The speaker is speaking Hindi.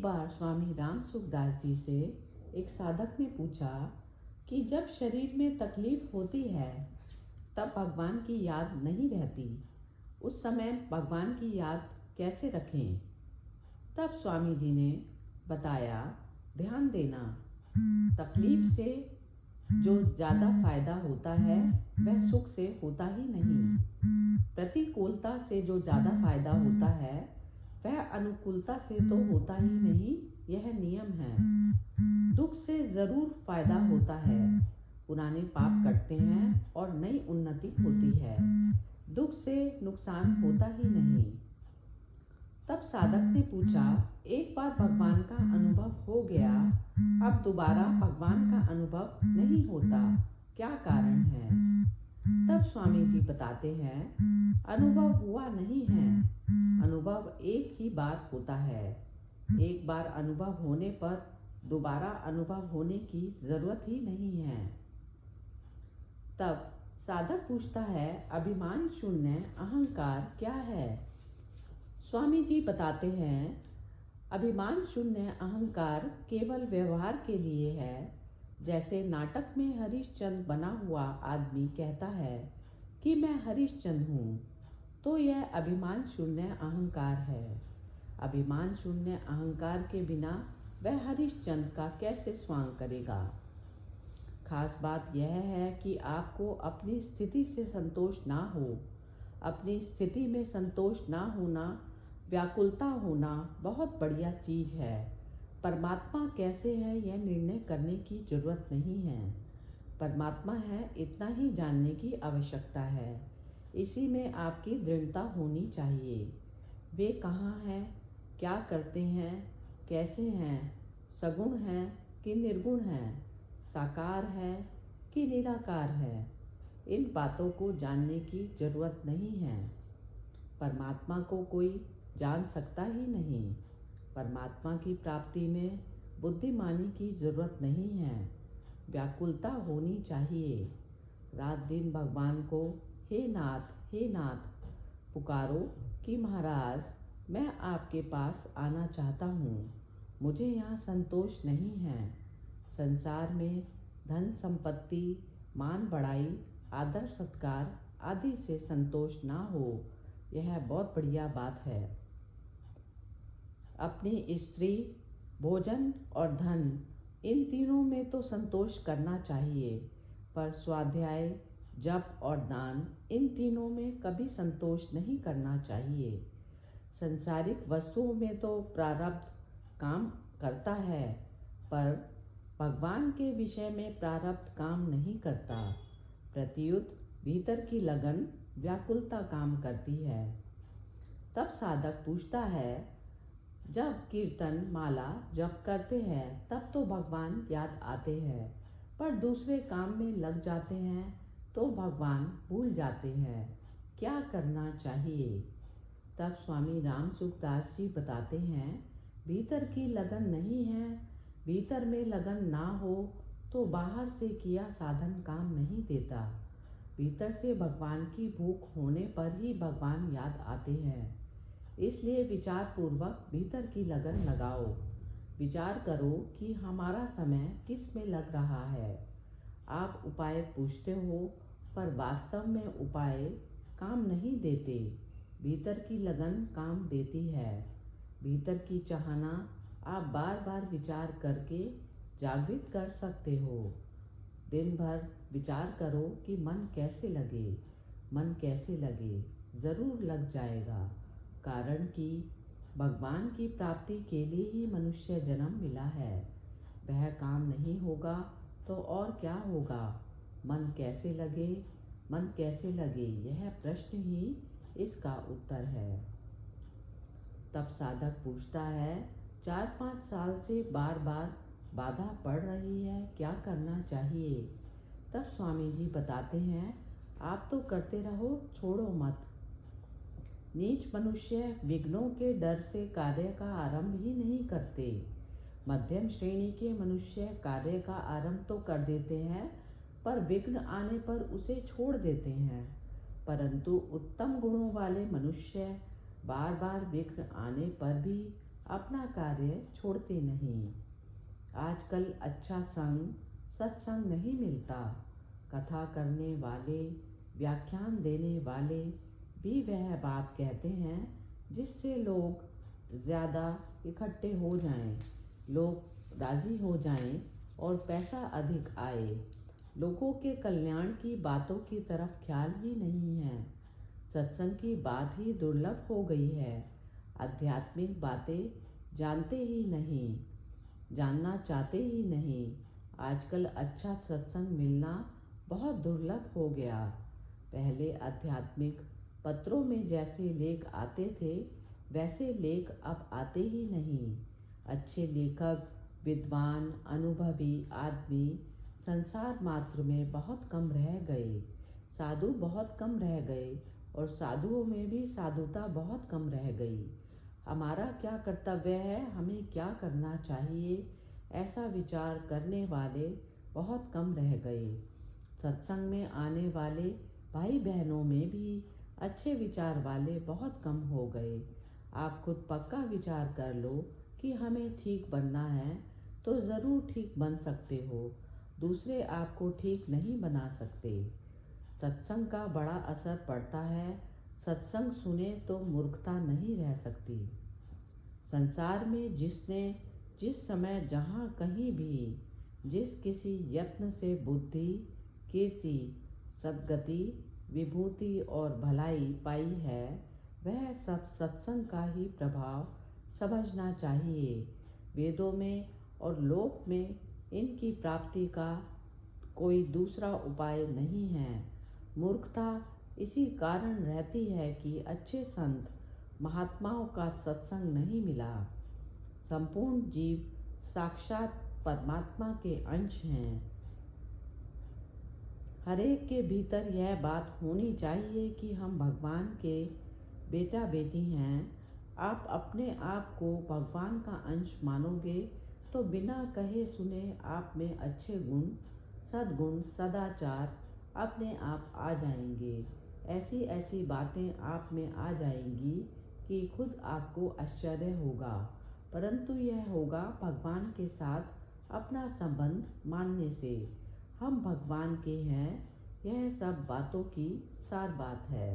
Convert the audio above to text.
बार स्वामी राम सुखदास जी से एक साधक ने पूछा कि जब शरीर में तकलीफ होती है तब भगवान की याद नहीं रहती, उस समय भगवान की याद कैसे रखें। तब स्वामी जी ने बताया, ध्यान देना, तकलीफ से जो ज़्यादा फायदा होता है वह सुख से होता ही नहीं। प्रतिकूलता से जो ज़्यादा फायदा होता है वह अनुकूलता से तो होता ही नहीं, यह नियम है। दुख से ज़रूर फायदा होता है, पुराने पाप कटते हैं और नई उन्नति होती है। दुख से नुकसान होता ही नहीं। तब साधक ने पूछा, एक बार भगवान का अनुभव हो गया, अब दोबारा भगवान का अनुभव नहीं होता, क्या कारण है। तब स्वामी जी बताते हैं, अनुभव हुआ नहीं है, अनुभव एक ही बार होता है। एक बार अनुभव होने पर दोबारा अनुभव होने की जरूरत ही नहीं है। तब साधक पूछता है, अभिमान शून्य अहंकार क्या है। स्वामी जी बताते हैं, अभिमान शून्य अहंकार केवल व्यवहार के लिए है। जैसे नाटक में हरिश्चंद्र बना हुआ आदमी कहता है कि मैं हरिश्चंद्र हूँ, तो यह अभिमान शून्य अहंकार है। अभिमान शून्य अहंकार के बिना वह हरिश्चंद्र का कैसे स्वांग करेगा। खास बात यह है कि आपको अपनी स्थिति से संतोष ना हो। अपनी स्थिति में संतोष ना होना, व्याकुलता होना बहुत बढ़िया चीज़ है। परमात्मा कैसे है यह निर्णय करने की जरूरत नहीं है। परमात्मा है इतना ही जानने की आवश्यकता है। इसी में आपकी दृढ़ता होनी चाहिए। वे कहाँ हैं, क्या करते हैं, कैसे हैं, सगुण हैं कि निर्गुण हैं, साकार है कि निराकार है, इन बातों को जानने की जरूरत नहीं है। परमात्मा को कोई जान सकता ही नहीं। परमात्मा की प्राप्ति में बुद्धिमानी की जरूरत नहीं है, व्याकुलता होनी चाहिए। रात दिन भगवान को हे नाथ पुकारो कि महाराज मैं आपके पास आना चाहता हूँ, मुझे यहाँ संतोष नहीं है। संसार में धन संपत्ति, मान बढ़ाई, आदर सत्कार आदि से संतोष ना हो, यह बहुत बढ़िया बात है। अपनी स्त्री, भोजन और धन, इन तीनों में तो संतोष करना चाहिए, पर स्वाध्याय, जप और दान, इन तीनों में कभी संतोष नहीं करना चाहिए। संसारिक वस्तुओं में तो प्रारब्ध काम करता है, पर भगवान के विषय में प्रारब्ध काम नहीं करता। प्रत्युत भीतर की लगन, व्याकुलता काम करती है। तब साधक पूछता है, जब कीर्तन माला जप करते हैं तब तो भगवान याद आते हैं, पर दूसरे काम में लग जाते हैं तो भगवान भूल जाते हैं, क्या करना चाहिए। तब स्वामी राम सुखदास जी बताते हैं, भीतर की लगन नहीं है। भीतर में लगन ना हो तो बाहर से किया साधन काम नहीं देता। भीतर से भगवान की भूख होने पर ही भगवान याद आते हैं। इसलिए विचार पूर्वक भीतर की लगन लगाओ। विचार करो कि हमारा समय किस में लग रहा है। आप उपाय पूछते हो, पर वास्तव में उपाय काम नहीं देते। भीतर की लगन काम देती है। भीतर की चाहना आप बार बार विचार करके जागृत कर सकते हो। दिन भर विचार करो कि मन कैसे लगे। मन कैसे लगे, ज़रूर लग जाएगा। कारण कि भगवान की प्राप्ति के लिए ही मनुष्य जन्म मिला है। वह काम नहीं होगा तो और क्या होगा। मन कैसे लगे, मन कैसे लगे, यह प्रश्न ही इसका उत्तर है। तब साधक पूछता है, 4-5 साल से बार बार बाधा पड़ रही है, क्या करना चाहिए। तब स्वामी जी बताते हैं, आप तो करते रहो, छोड़ो मत। नीच मनुष्य विघ्नों के डर से कार्य का आरंभ ही नहीं करते। मध्यम श्रेणी के मनुष्य कार्य का आरंभ तो कर देते हैं, पर विघ्न आने पर उसे छोड़ देते हैं। परंतु उत्तम गुणों वाले मनुष्य बार बार विघ्न आने पर भी अपना कार्य छोड़ते नहीं। आजकल अच्छा संग सत्संग नहीं मिलता। कथा करने वाले, व्याख्यान देने वाले भी वह बात कहते हैं जिससे लोग ज़्यादा इकट्ठे हो जाएं, लोग राज़ी हो जाएं और पैसा अधिक आए। लोगों के कल्याण की बातों की तरफ ख्याल ही नहीं है। सत्संग की बात ही दुर्लभ हो गई है। आध्यात्मिक बातें जानते ही नहीं, जानना चाहते ही नहीं। आजकल अच्छा सत्संग मिलना बहुत दुर्लभ हो गया। पहले आध्यात्मिक पत्रों में जैसे लेख आते थे वैसे लेख अब आते ही नहीं। अच्छे लेखक, विद्वान, अनुभवी आदमी संसार मात्र में बहुत कम रह गए। साधु बहुत कम रह गए और साधुओं में भी साधुता बहुत कम रह गई। हमारा क्या कर्तव्य है, हमें क्या करना चाहिए, ऐसा विचार करने वाले बहुत कम रह गए। सत्संग में आने वाले भाई बहनों में भी अच्छे विचार वाले बहुत कम हो गए। आप खुद पक्का विचार कर लो कि हमें ठीक बनना है तो ज़रूर ठीक बन सकते हो। दूसरे आपको ठीक नहीं बना सकते। सत्संग का बड़ा असर पड़ता है। सत्संग सुने तो मूर्खता नहीं रह सकती। संसार में जिसने जिस समय जहाँ कहीं भी जिस किसी यत्न से बुद्धि, कीर्ति, सद्गति, विभूति और भलाई पाई है, वह सब सत्संग का ही प्रभाव समझना चाहिए। वेदों में और लोक में इनकी प्राप्ति का कोई दूसरा उपाय नहीं है। मूर्खता इसी कारण रहती है कि अच्छे संत महात्माओं का सत्संग नहीं मिला। संपूर्ण जीव साक्षात परमात्मा के अंश हैं। हरेक के भीतर यह बात होनी चाहिए कि हम भगवान के बेटा बेटी हैं। आप अपने आप को भगवान का अंश मानोगे तो बिना कहे सुने आप में अच्छे गुण, सद्गुण, सदाचार अपने आप आ जाएंगे। ऐसी ऐसी बातें आप में आ जाएंगी कि खुद आपको आश्चर्य होगा, परंतु यह होगा भगवान के साथ अपना संबंध मानने से। हम भगवान के हैं, यह सब बातों की सार बात है।